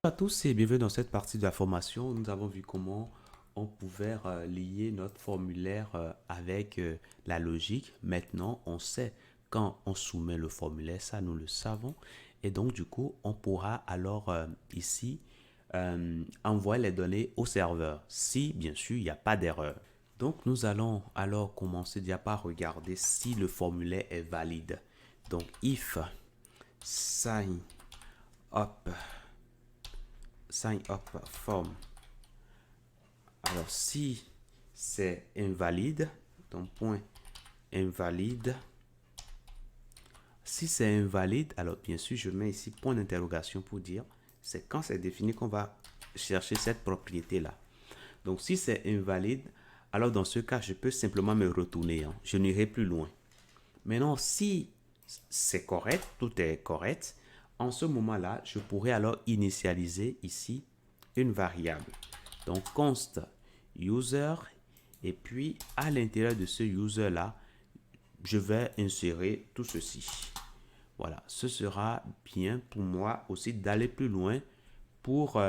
Bonjour à tous et bienvenue dans cette partie de la formation. Nous avons vu comment on pouvait lier notre formulaire avec la logique. Maintenant, on sait quand on soumet le formulaire, ça nous le savons. Et donc, du coup, on pourra alors ici envoyer les données au serveur si, bien sûr, il n'y a pas d'erreur. Donc, nous allons alors commencer déjà par regarder si le formulaire est valide. Donc, if sign up sign up form. Alors, si c'est invalide, donc point invalide. Si c'est invalide, alors bien sûr, je mets ici point d'interrogation pour dire c'est quand c'est défini qu'on va chercher cette propriété-là. Donc, si c'est invalide, alors dans ce cas, je peux simplement me retourner. Je n'irai plus loin. Maintenant, si c'est correct, tout est correct, en ce moment-là, je pourrais alors initialiser ici une variable. Donc, const user, et puis à l'intérieur de ce user-là, je vais insérer tout ceci. Voilà, ce sera bien pour moi aussi d'aller plus loin pour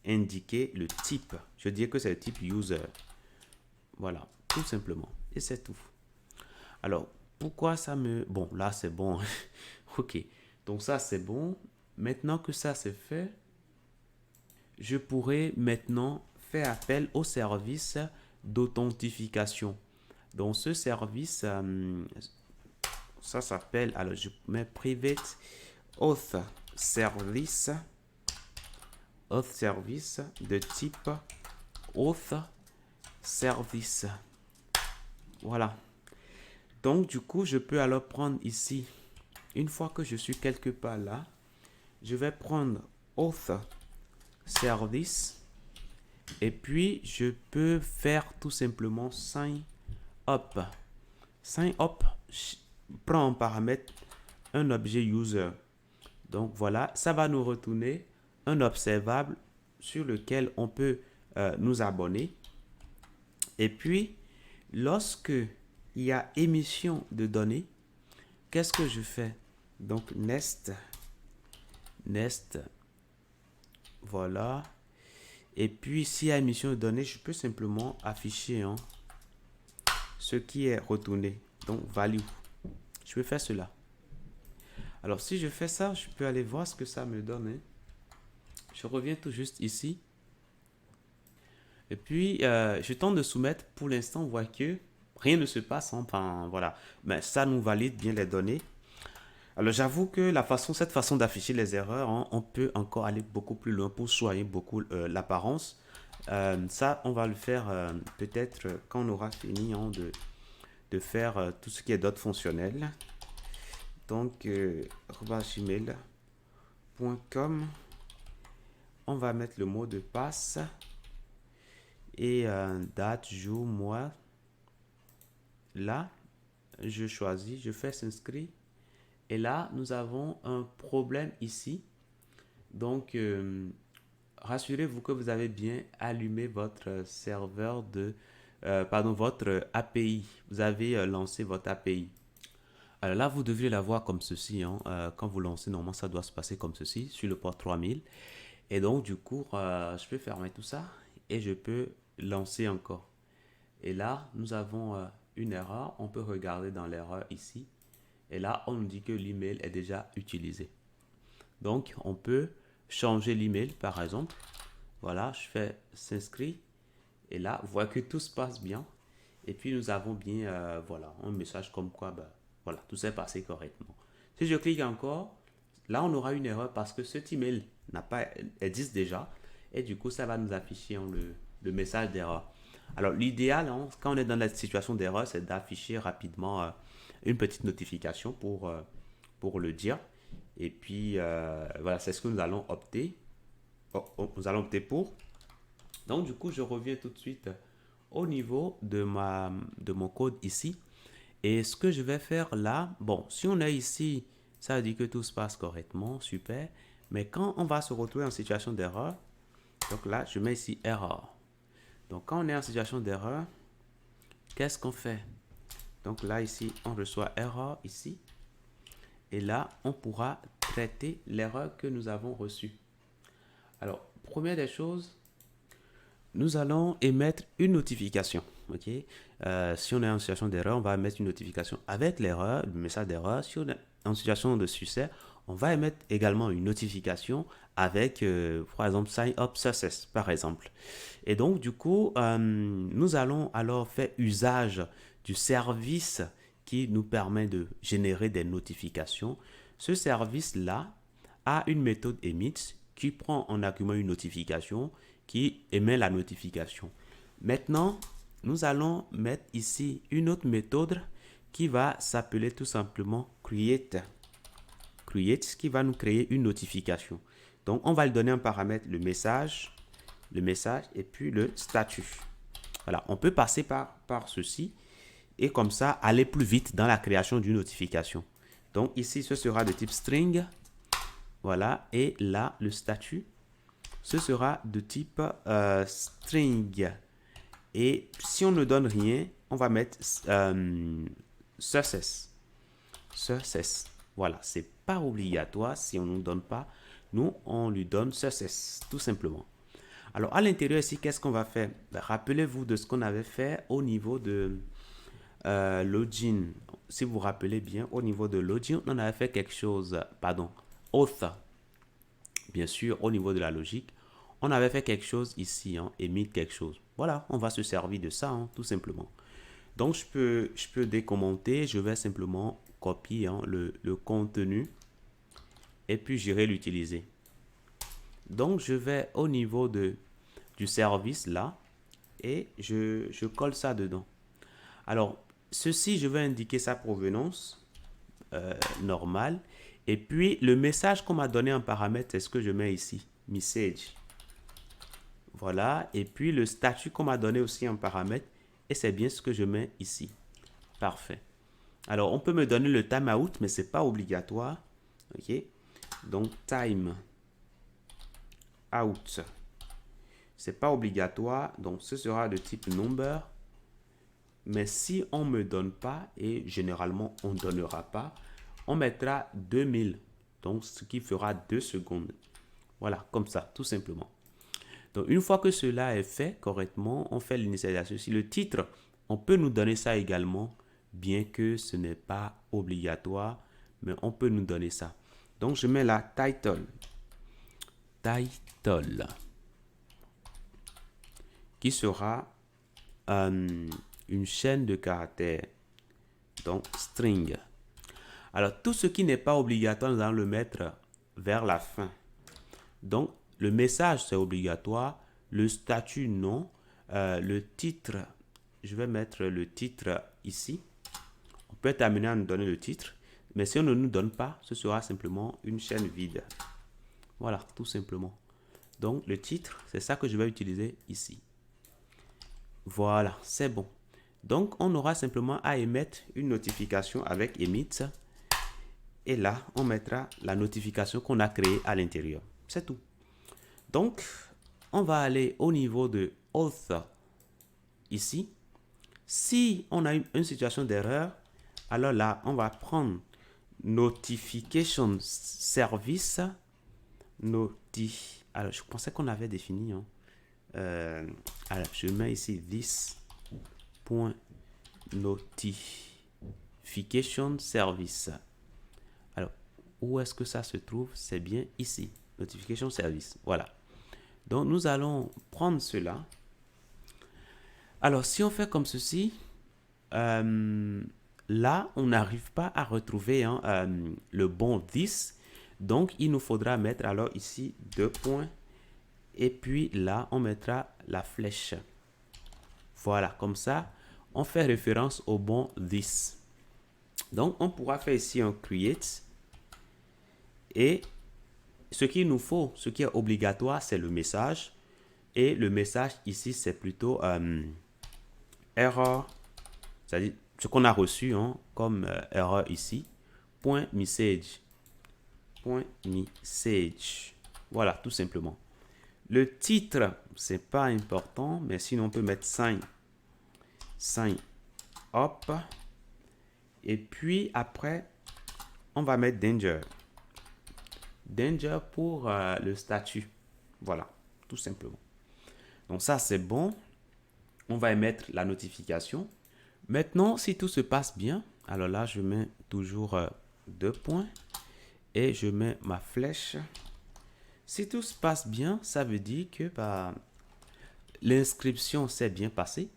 indiquer le type. Je dirais que c'est le type user. Voilà, tout simplement. Et c'est tout. Alors, pourquoi ça me... Bon, là, c'est bon. Ok. Donc, ça, c'est bon. Maintenant que ça, c'est fait, je pourrais maintenant faire appel au service d'authentification. Donc, ce service, ça s'appelle... Alors, je mets private auth service. Auth service de type auth service. Voilà. Donc, du coup, je peux alors prendre ici, une fois que je suis quelque part là, je vais prendre auth service et puis je peux faire tout simplement sign up. Sign up prend en paramètre un objet user. Donc voilà, ça va nous retourner un observable sur lequel on peut nous abonner. Et puis, lorsque il y a émission de données, qu'est-ce que je fais? Donc, nest, voilà. Et puis, s'il y a émission de données, je peux simplement afficher ce qui est retourné. Donc, value. Je peux faire cela. Alors, si je fais ça, je peux aller voir ce que ça me donne. Je reviens tout juste ici. Et puis, je tente de soumettre. Pour l'instant, on voit que rien ne se passe. Enfin, voilà. Mais ça nous valide bien les données. Alors, j'avoue que cette façon d'afficher les erreurs, on peut encore aller beaucoup plus loin pour soigner beaucoup l'apparence. Ça, on va le faire peut-être quand on aura fini de faire tout ce qui est d'autres fonctionnels. Donc, gmail.com, on va mettre le mot de passe et date, jour, mois. Là, je choisis, je fais s'inscrire. Et là, nous avons un problème ici. Donc, rassurez-vous que vous avez bien allumé votre serveur votre API. Vous avez lancé votre API. Alors là, vous devriez la voir comme ceci. Quand vous lancez, normalement, ça doit se passer comme ceci, sur le port 3000. Et donc, du coup, je peux fermer tout ça et je peux lancer encore. Et là, nous avons une erreur. On peut regarder dans l'erreur ici. Et là, on nous dit que l'email est déjà utilisé. Donc, on peut changer l'email, par exemple. Voilà, je fais s'inscrire. Et là, vous voyez que tout se passe bien. Et puis, nous avons bien, voilà, un message comme quoi, voilà, tout s'est passé correctement. Si je clique encore, là, on aura une erreur parce que cet email n'a pas, existe déjà. Et du coup, ça va nous afficher le message d'erreur. Alors, l'idéal, quand on est dans la situation d'erreur, c'est d'afficher rapidement une petite notification pour le dire. Et puis, voilà, c'est ce que nous allons opter. Nous allons opter pour. Donc, du coup, je reviens tout de suite au niveau de mon code ici. Et ce que je vais faire là, bon, si on est ici, ça veut dire que tout se passe correctement, super. Mais quand on va se retrouver en situation d'erreur, donc là, je mets ici erreur. Donc, quand on est en situation d'erreur, qu'est-ce qu'on fait? Donc là, ici, on reçoit erreur ici. Et là, on pourra traiter l'erreur que nous avons reçue. Alors, première des choses, nous allons émettre une notification. Ok. Si on est en situation d'erreur, on va émettre une notification avec l'erreur, le message d'erreur. Si on est en situation de succès, on va émettre également une notification avec, par exemple, sign up success, par exemple. Et donc, du coup, nous allons alors faire usage du service qui nous permet de générer des notifications. Ce service-là a une méthode emit qui prend en argument une notification, qui émet la notification. Maintenant, nous allons mettre ici une autre méthode qui va s'appeler tout simplement create. Create, qui va nous créer une notification. Donc, on va lui donner un paramètre, le message et puis le statut. Voilà, on peut passer par ceci et comme ça aller plus vite dans la création d'une notification. Donc ici, ce sera de type string. Voilà, et là, le statut, ce sera de type string. Et si on ne donne rien, on va mettre success. Success. Voilà, c'est pas obligatoire si on ne nous donne pas. Nous, on lui donne success, tout simplement. Alors, à l'intérieur ici, qu'est-ce qu'on va faire? Rappelez-vous de ce qu'on avait fait au niveau de login. Si vous vous rappelez bien, au niveau de login, on avait fait quelque chose, pardon, auth. Bien sûr, au niveau de la logique, on avait fait quelque chose ici, hein, emit quelque chose. Voilà, on va se servir de ça, hein, tout simplement. Donc, je peux décommenter, je vais simplement copier hein, le contenu et puis j'irai l'utiliser. Donc, je vais au niveau du service là et je colle ça dedans. Alors, ceci, je vais indiquer sa provenance normale. Et puis, le message qu'on m'a donné en paramètre, c'est ce que je mets ici, message. Voilà. Et puis, le statut qu'on m'a donné aussi en paramètre, et c'est bien ce que je mets ici. Parfait. Alors, on peut me donner le timeout, mais ce n'est pas obligatoire. OK. Donc, time out. Ce n'est pas obligatoire. Donc, ce sera de type number. Mais si on ne me donne pas, et généralement on ne donnera pas, on mettra 2000. Donc, ce qui fera 2 secondes. Voilà, comme ça, tout simplement. Donc, une fois que cela est fait correctement, on fait l'initialisation. Si le titre, on peut nous donner ça également, bien que ce n'est pas obligatoire, mais on peut nous donner ça. Donc, je mets la title. Title. Qui sera une chaîne de caractères. Donc, string. Alors, tout ce qui n'est pas obligatoire, nous allons le mettre vers la fin. Donc, le message, c'est obligatoire. Le statut, non. Le titre, je vais mettre le titre ici. On peut être amené à nous donner le titre. Mais si on ne nous donne pas, ce sera simplement une chaîne vide. Voilà, tout simplement. Donc, le titre, c'est ça que je vais utiliser ici. Voilà, c'est bon. Donc, on aura simplement à émettre une notification avec emit. Et là, on mettra la notification qu'on a créée à l'intérieur. C'est tout. Donc, on va aller au niveau de auth ici. Si on a une situation d'erreur, alors là, on va prendre notification service. Alors, je pensais qu'on avait défini. Hein. Alors, je mets ici this.notification service. Alors, où est-ce que ça se trouve? C'est bien ici. Notification service. Voilà. Donc, nous allons prendre cela. Alors, si on fait comme ceci, là, on n'arrive pas à retrouver hein, le bon this. Donc, il nous faudra mettre alors ici 2 points. Et puis là, on mettra la flèche. Voilà, comme ça, on fait référence au bon this. Donc, on pourra faire ici un create. Et ce qu'il nous faut, ce qui est obligatoire, c'est le message. Et le message ici, c'est plutôt error. C'est-à-dire ce qu'on a reçu hein, comme erreur ici. Point message. Point message. Voilà, tout simplement. Le titre, c'est pas important, mais sinon on peut mettre sign up. Et puis après, on va mettre danger. Danger pour le statut. Voilà, tout simplement. Donc ça, c'est bon. On va émettre la notification. Maintenant, si tout se passe bien, alors là, je mets toujours 2 points et je mets ma flèche. Si tout se passe bien, ça veut dire que bah, l'inscription s'est bien passée.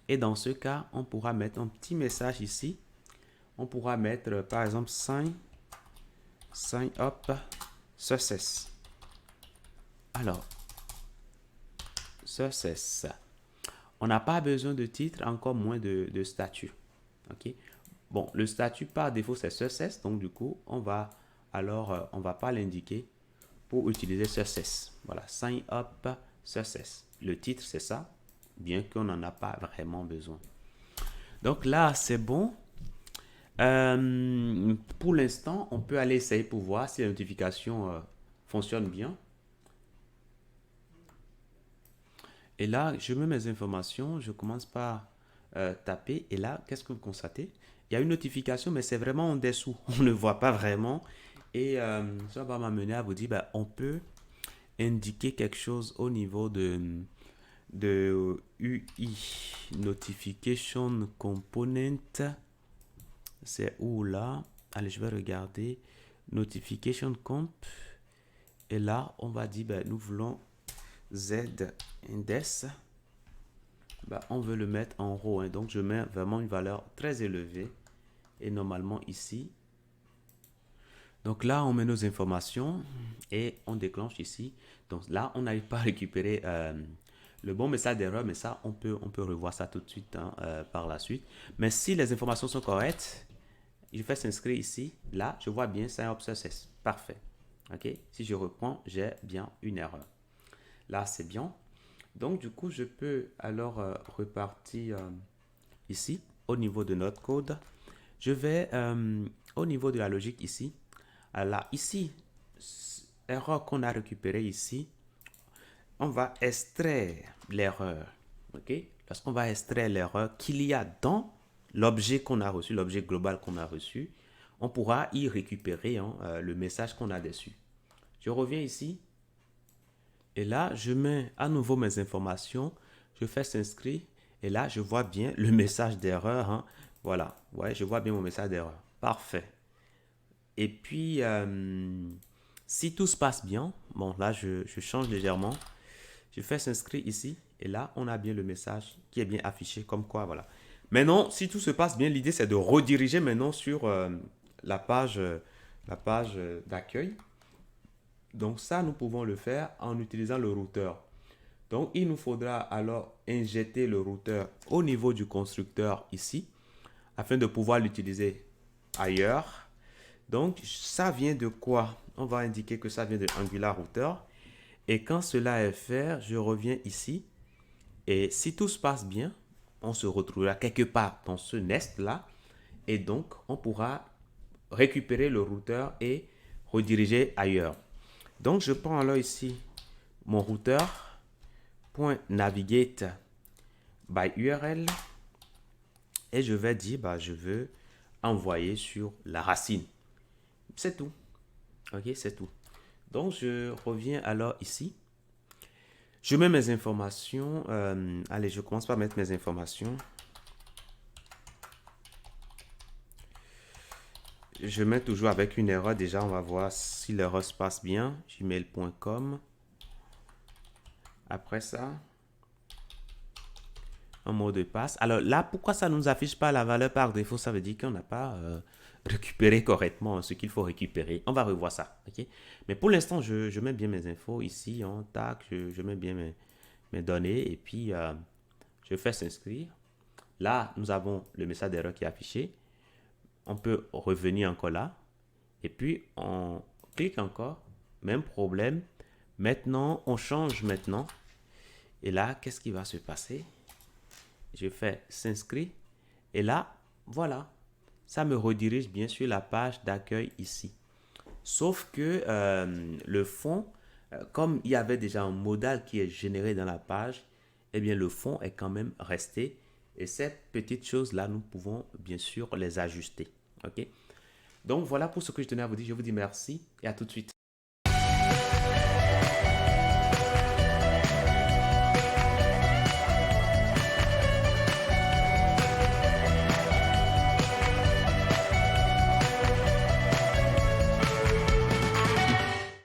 Et dans ce cas, on pourra mettre un petit message ici. On pourra mettre, par exemple, sign up success. Alors, success. On n'a pas besoin de titre, encore moins de statut. OK? Bon, le statut par défaut, c'est success. Donc, du coup, on va pas l'indiquer pour utiliser success. Voilà, sign up success. Le titre, c'est ça, bien qu'on n'en a pas vraiment besoin. Donc là, c'est bon. Pour l'instant, on peut aller essayer pour voir si la notification fonctionne bien. Et là, je mets mes informations, je commence par taper. Et là, qu'est-ce que vous constatez? Il y a une notification, mais c'est vraiment en dessous. On ne voit pas vraiment. Et ça va m'amener à vous dire, ben, on peut indiquer quelque chose au niveau de UI. Notification Component. C'est où là? Allez, je vais regarder. Notification Comp. Et là, on va dire, ben, nous voulons Z index. Ben, on veut le mettre en RAW. Hein. Donc, je mets vraiment une valeur très élevée. Et normalement, ici. Donc là, on met nos informations et on déclenche ici. Donc là, on n'arrive pas à récupérer le bon message d'erreur, mais ça, on peut revoir ça tout de suite hein, par la suite. Mais si les informations sont correctes, je fais s'inscrire ici. Là, je vois bien sign up success. Parfait. OK? Si je reprends, j'ai bien une erreur. Là, c'est bien. Donc, du coup, je peux alors repartir ici au niveau de notre code. Je vais au niveau de la logique ici. Alors ici, erreur qu'on a récupérée ici, on va extraire l'erreur. OK? Lorsqu'on va extraire l'erreur qu'il y a dans l'objet qu'on a reçu, l'objet global qu'on a reçu, on pourra y récupérer hein, le message qu'on a dessus. Je reviens ici. Et là, je mets à nouveau mes informations. Je fais s'inscrire. Et là, je vois bien le message d'erreur. Hein. Voilà. Ouais, je vois bien mon message d'erreur. Parfait. Et puis, si tout se passe bien, bon, là, je change légèrement. Je fais s'inscrire ici. Et là, on a bien le message qui est bien affiché comme quoi, voilà. Maintenant, si tout se passe bien, l'idée, c'est de rediriger maintenant sur la page d'accueil. Donc ça, nous pouvons le faire en utilisant le routeur. Donc, il nous faudra alors injecter le routeur au niveau du constructeur ici, afin de pouvoir l'utiliser ailleurs. Donc, ça vient de quoi? On va indiquer que ça vient de Angular Router. Et quand cela est fait, je reviens ici. Et si tout se passe bien, on se retrouvera quelque part dans ce nest-là. Et donc, on pourra récupérer le routeur et rediriger ailleurs. Donc, je prends alors ici mon routeur, .navigate by URL. Et je vais dire, bah, je veux envoyer sur la racine. C'est tout. OK, c'est tout. Donc, je reviens alors ici. Je mets mes informations. Allez, je commence par mettre mes informations. Je mets toujours avec une erreur. Déjà, on va voir si l'erreur se passe bien. Gmail.com. Après ça, un mot de passe. Alors là, pourquoi ça ne nous affiche pas la valeur par défaut? Ça veut dire qu'on n'a pas récupéré correctement ce qu'il faut récupérer. On va revoir ça. OK? Mais pour l'instant, je mets bien mes infos ici. Hein, tac, je mets bien mes données. Et puis, je fais s'inscrire. Là, nous avons le message d'erreur qui est affiché. On peut revenir encore là. Et puis, on clique encore. Même problème. Maintenant, on change maintenant. Et là, qu'est-ce qui va se passer? Je fais s'inscrire. Et là, voilà. Ça me redirige bien sur la page d'accueil ici. Sauf que le fond, comme il y avait déjà un modal qui est généré dans la page, eh bien le fond est quand même resté. Et ces petites choses-là, nous pouvons bien sûr les ajuster. OK? Donc voilà pour ce que je tenais à vous dire. Je vous dis merci et à tout de suite.